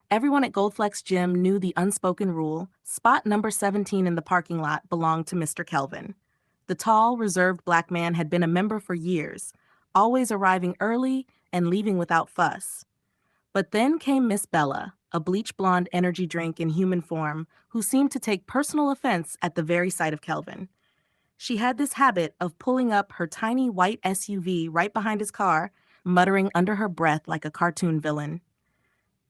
Everyone at Goldflex Gym knew the unspoken rule: spot number 17 in the parking lot belonged to Mr. Kelvin. The tall, reserved black man had been a member for years, always arriving early and leaving without fuss. But then came Miss Bella, a bleach blonde energy drink in human form who seemed to take personal offense at the very sight of Kelvin. She had this habit of pulling up her tiny white SUV right behind his car, muttering under her breath like a cartoon villain.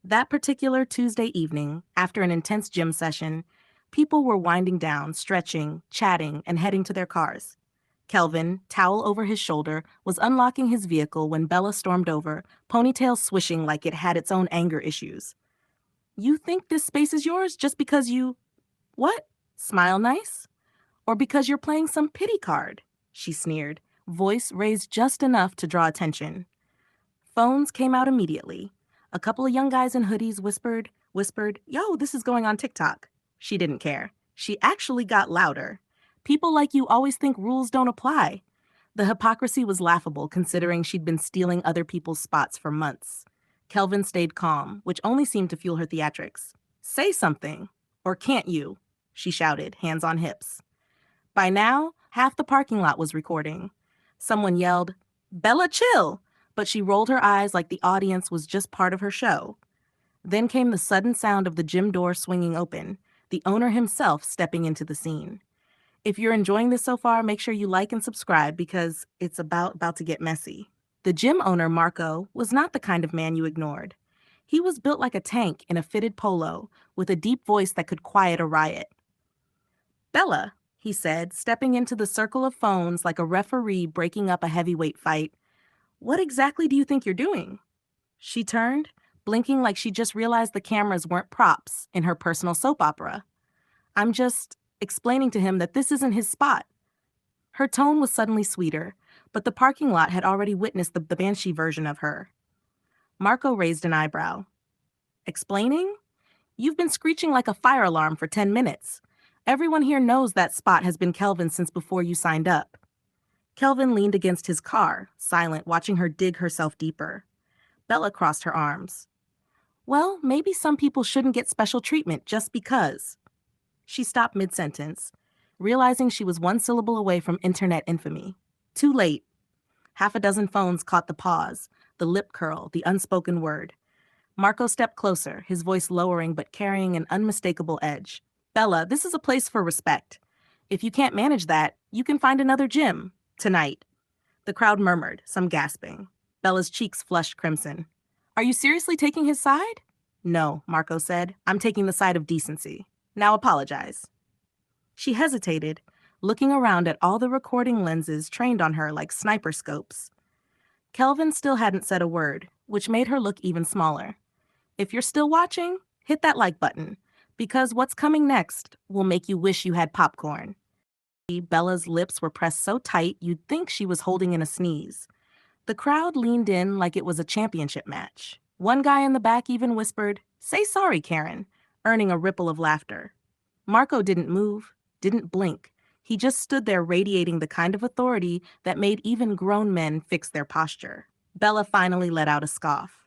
That particular Tuesday evening, after an intense gym session, people were winding down, stretching, chatting, and heading to their cars. Kelvin, towel over his shoulder, was unlocking his vehicle when Bella stormed over, ponytail swishing like it had its own anger issues. "You think this space is yours just because you— what? Smile nice? Or because you're playing some pity card?" she sneered, voice raised just enough to draw attention. Phones came out immediately. A couple of young guys in hoodies whispered, "Yo, this is going on TikTok." She didn't care. She actually got louder. "People like you always think rules don't apply." The hypocrisy was laughable considering she'd been stealing other people's spots for months. Kelvin stayed calm, which only seemed to fuel her theatrics. "Say something. Or can't you?" she shouted, hands on hips. By now, half the parking lot was recording. Someone yelled, "Bella, chill!" But she rolled her eyes like the audience was just part of her show. Then came the sudden sound of the gym door swinging open, the owner himself stepping into the scene. If you're enjoying this so far, make sure you like and subscribe because it's about to get messy. The gym owner, Marco, was not the kind of man you ignored. He was built like a tank in a fitted polo, with a deep voice that could quiet a riot. "Bella," he said, stepping into the circle of phones like a referee breaking up a heavyweight fight, "what exactly do you think you're doing?" She turned, blinking like she just realized the cameras weren't props in her personal soap opera. "I'm just explaining to him that this isn't his spot." Her tone was suddenly sweeter, but the parking lot had already witnessed the banshee version of her. Marco raised an eyebrow. "Explaining? You've been screeching like a fire alarm for 10 minutes. Everyone here knows that spot has been Kelvin's since before you signed up." Kelvin leaned against his car, silent, watching her dig herself deeper. Bella crossed her arms. "Well, maybe some people shouldn't get special treatment just because." She stopped mid-sentence, realizing she was one syllable away from internet infamy. Too late. Half a dozen phones caught the pause, the lip curl, the unspoken word. Marco stepped closer, his voice lowering but carrying an unmistakable edge. "Bella, this is a place for respect. If you can't manage that, you can find another gym. Tonight." The crowd murmured, some gasping. Bella's cheeks flushed crimson. "Are you seriously taking his side?" "No," Marco said. "I'm taking the side of decency. Now apologize." She hesitated, looking around at all the recording lenses trained on her like sniper scopes. Kelvin still hadn't said a word, which made her look even smaller. If you're still watching, hit that like button, because what's coming next will make you wish you had popcorn. Bella's lips were pressed so tight you'd think she was holding in a sneeze. The crowd leaned in like it was a championship match. One guy in the back even whispered, "Say sorry, Karen," earning a ripple of laughter. Marco didn't move, didn't blink. He just stood there radiating the kind of authority that made even grown men fix their posture. Bella finally let out a scoff.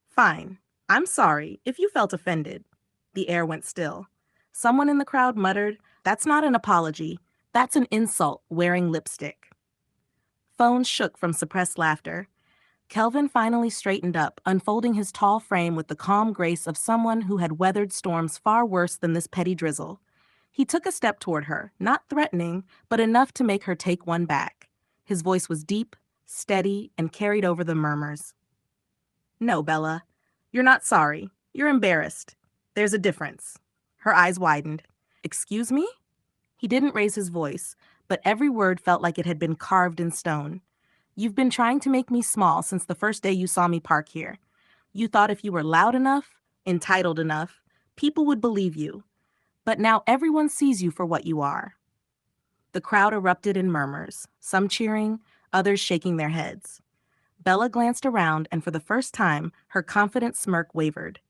"Fine. I'm sorry if you felt offended." The air went still. Someone in the crowd muttered, "That's not an apology. That's an insult wearing lipstick." Phones shook from suppressed laughter. Kelvin finally straightened up, unfolding his tall frame with the calm grace of someone who had weathered storms far worse than this petty drizzle. He took a step toward her, not threatening, but enough to make her take one back. His voice was deep, steady, and carried over the murmurs. "No, Bella. You're not sorry. You're embarrassed. There's a difference." Her eyes widened. "Excuse me?" He didn't raise his voice, but every word felt like it had been carved in stone. "You've been trying to make me small since the first day you saw me park here. You thought if you were loud enough, entitled enough, people would believe you. But now everyone sees you for what you are." The crowd erupted in murmurs, some cheering, others shaking their heads. Bella glanced around, and for the first time, her confident smirk wavered.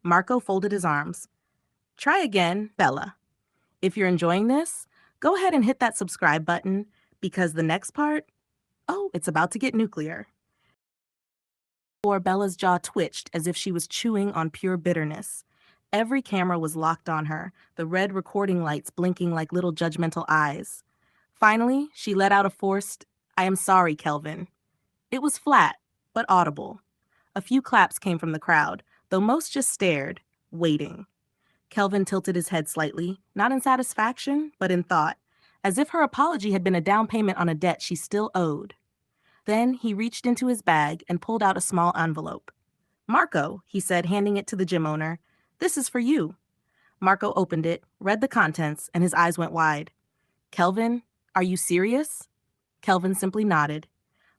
Marco folded his arms. "Try again, Bella. If you're enjoying this, go ahead and hit that subscribe button, because the next part, oh, it's about to get nuclear." Or Bella's jaw twitched as if she was chewing on pure bitterness. Every camera was locked on her, the red recording lights blinking like little judgmental eyes. Finally, she let out a forced, "I am sorry, Kelvin." It was flat, but audible. A few claps came from the crowd, though most just stared, waiting. Kelvin tilted his head slightly, not in satisfaction, but in thought, as if her apology had been a down payment on a debt she still owed. Then he reached into his bag and pulled out a small envelope. "Marco," he said, handing it to the gym owner, "this is for you." Marco opened it, read the contents, and his eyes went wide. "Kelvin, are you serious?" Kelvin simply nodded.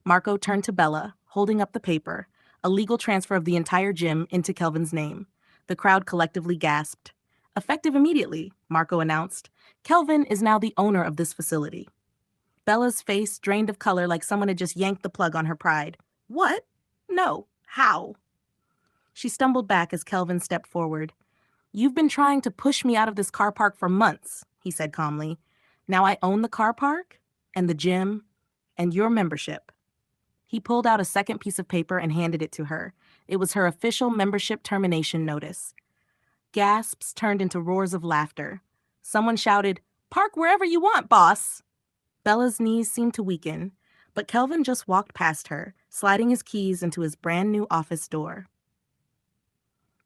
Marco turned to Bella, holding up the paper, a legal transfer of the entire gym into Kelvin's name. The crowd collectively gasped. "Effective immediately," Marco announced. "Kelvin is now the owner of this facility." Bella's face drained of color like someone had just yanked the plug on her pride. "What? No. How?" She stumbled back as Kelvin stepped forward. "You've been trying to push me out of this car park for months," he said calmly. "Now I own the car park, and the gym, and your membership." He pulled out a second piece of paper and handed it to her. It was her official membership termination notice. Gasps turned into roars of laughter. Someone shouted, "Park wherever you want, boss!" Bella's knees seemed to weaken, but Kelvin just walked past her, sliding his keys into his brand new office door.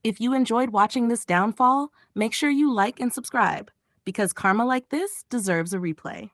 If you enjoyed watching this downfall, make sure you like and subscribe, because karma like this deserves a replay.